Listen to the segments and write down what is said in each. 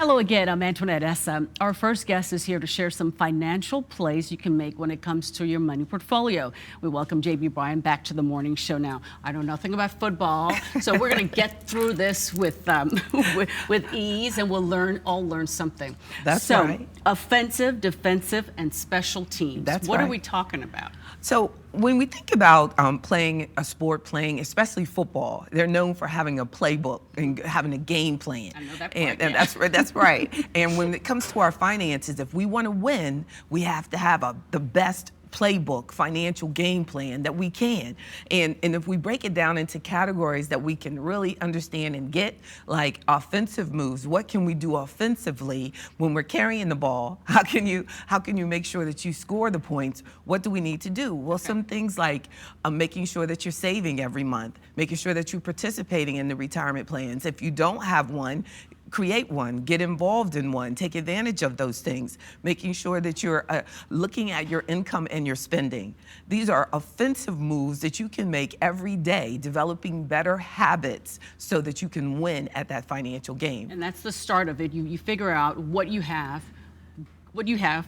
Hello again, I'm Antoinette Essa. Our first guest is here to share some financial plays you can make when it comes to your money portfolio. We welcome JB Bryan back to the morning show now. I know nothing about football, so we're going to get through this with ease, and we'll all learn something. That's right. Offensive, defensive, and special teams. That's what right. are we talking about? So when we think about playing a sport, especially football, they're known for having a playbook and having a game plan. I know that part, And yeah. that's right. And when it comes to our finances, if we want to win, we have to have the best playbook, financial game plan that we can. And if we break it down into categories that we can really understand and get, like offensive moves, what can we do offensively when we're carrying the ball? How can you make sure that you score the points? What do we need to do? Well, some things like making sure that you're saving every month, making sure that you're participating in the retirement plans. If you don't have one, create one, get involved in one, take advantage of those things, making sure that you're looking at your income and your spending. These are offensive moves that you can make every day, developing better habits so that you can win at that financial game. And that's the start of it. You figure out what you have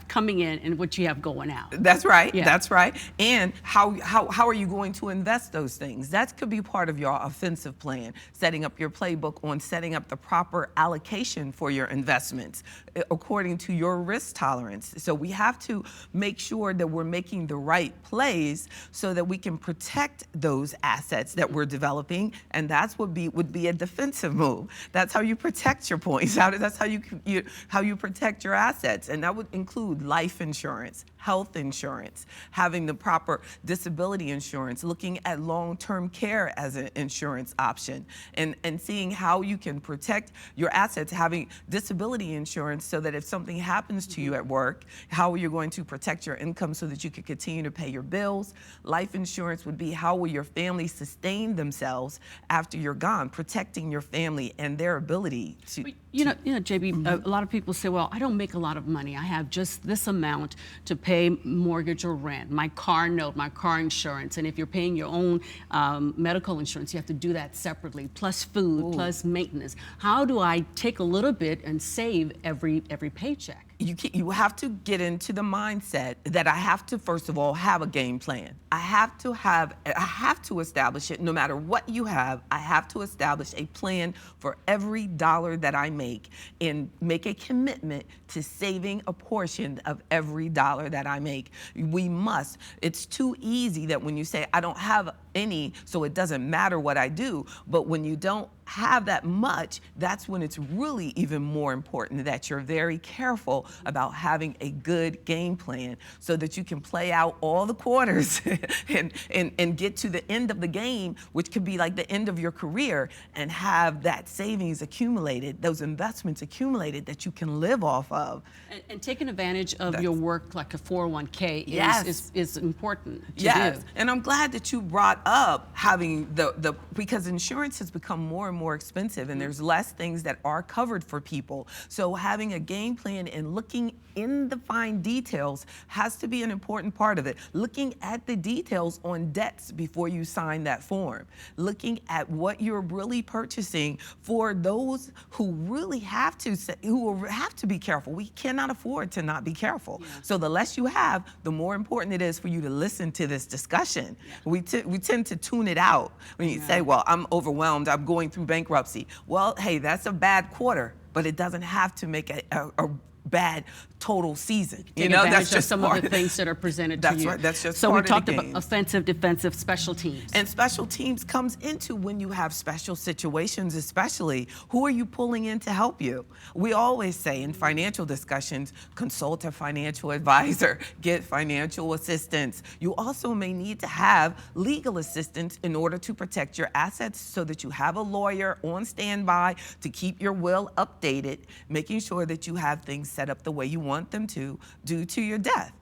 coming in and what you have going out. That's right. Yeah. That's right. And how are you going to invest those things? That could be part of your offensive plan, setting up your playbook on setting up the proper allocation for your investments according to your risk tolerance. So we have to make sure that we're making the right plays so that we can protect those assets that we're developing, and that's would be a defensive move. That's how you protect your points. That's how you protect your assets, and that would include life insurance, health insurance, having the proper disability insurance, looking at long-term care as an insurance option, and seeing how you can protect your assets, having disability insurance so that if something happens to you at work, how you're going to protect your income so that you can continue to pay your bills. Life insurance would be how will your family sustain themselves after you're gone, protecting your family and their ability to. You know, JB, a lot of people say, well, I don't make a lot of money. I have just this amount to pay mortgage or rent, my car note, my car insurance. And if you're paying your own medical insurance, you have to do that separately, plus food, plus maintenance. How do I take a little bit and save every paycheck? You have to get into the mindset that I have to, first of all, have a game plan. I have to establish it. No matter what you have, I have to establish a plan for every dollar that I make and make a commitment to saving a portion of every dollar that I make. We must. It's too easy that when you say, I don't have any, so it doesn't matter what I do. But when you don't have that much, that's when it's really even more important that you're very careful about having a good game plan so that you can play out all the quarters and get to the end of the game, which could be like the end of your career, and have that savings accumulated, those investments accumulated that you can live off of. And taking advantage of your work like a 401k is important to do. And I'm glad that you brought up having because insurance has become more and more expensive, and there's less things that are covered for people. So having a game plan and looking in the fine details has to be an important part of it. Looking at the details on debts before you sign that form. Looking at what you're really purchasing for those who really have to be careful. We cannot afford to not be careful. Yeah. So the less you have, the more important it is for you to listen to this discussion. Yeah. We tend to tune it out when you say, well, I'm overwhelmed, I'm going through bankruptcy. Well, hey, that's a bad quarter, but it doesn't have to make a bad total season. Take advantage of some of the things that are presented to you. That's right. That's just so part we talked of the about game. offensive, defensive, special teams. And special teams comes into when you have special situations, especially. Who are you pulling in to help you? We always say in financial discussions, consult a financial advisor, get financial assistance. You also may need to have legal assistance in order to protect your assets so that you have a lawyer on standby to keep your will updated, making sure that you have things set up the way you want them to due to your death.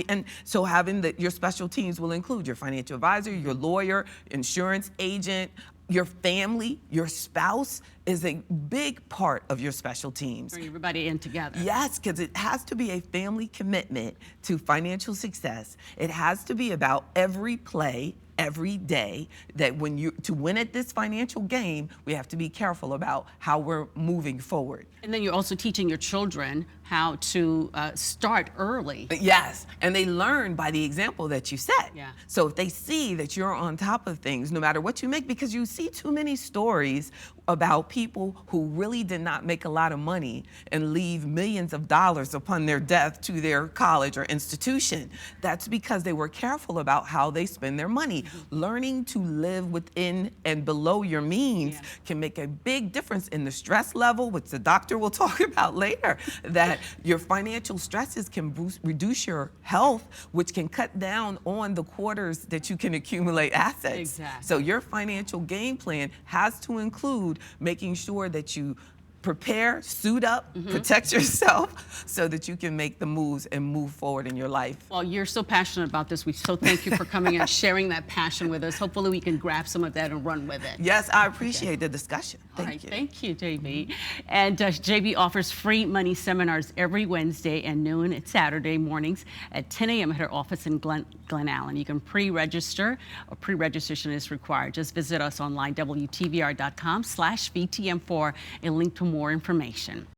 And so having your special teams will include your financial advisor, your lawyer, insurance agent, your family, your spouse is a big part of your special teams. Bring everybody in together. Yes, because it has to be a family commitment to financial success. It has to be about every play, every day, that to win at this financial game, we have to be careful about how we're moving forward. And then you're also teaching your children how to start early. Yes, and they learn by the example that you set. Yeah. So if they see that you're on top of things, no matter what you make, because you see too many stories about people who really did not make a lot of money and leave millions of dollars upon their death to their college or institution. That's because they were careful about how they spend their money. Learning to live within and below your means can make a big difference in the stress level, which the doctor will talk about later, that your financial stresses can reduce your health, which can cut down on the quarters that you can accumulate assets. Exactly. So your financial game plan has to include making sure that you prepare, suit up, protect yourself so that you can make the moves and move forward in your life. Well, you're so passionate about this. We so thank you for coming and sharing that passion with us. Hopefully we can grab some of that and run with it. Yes, I appreciate the discussion. Thank you. Thank you, JB. And JB offers free money seminars every Wednesday and noon at Saturday mornings at 10 a.m. at her office in Glen Allen. You can pre-register, or pre-registration is required. Just visit us online, WTVR.com/VTM for a link to more information.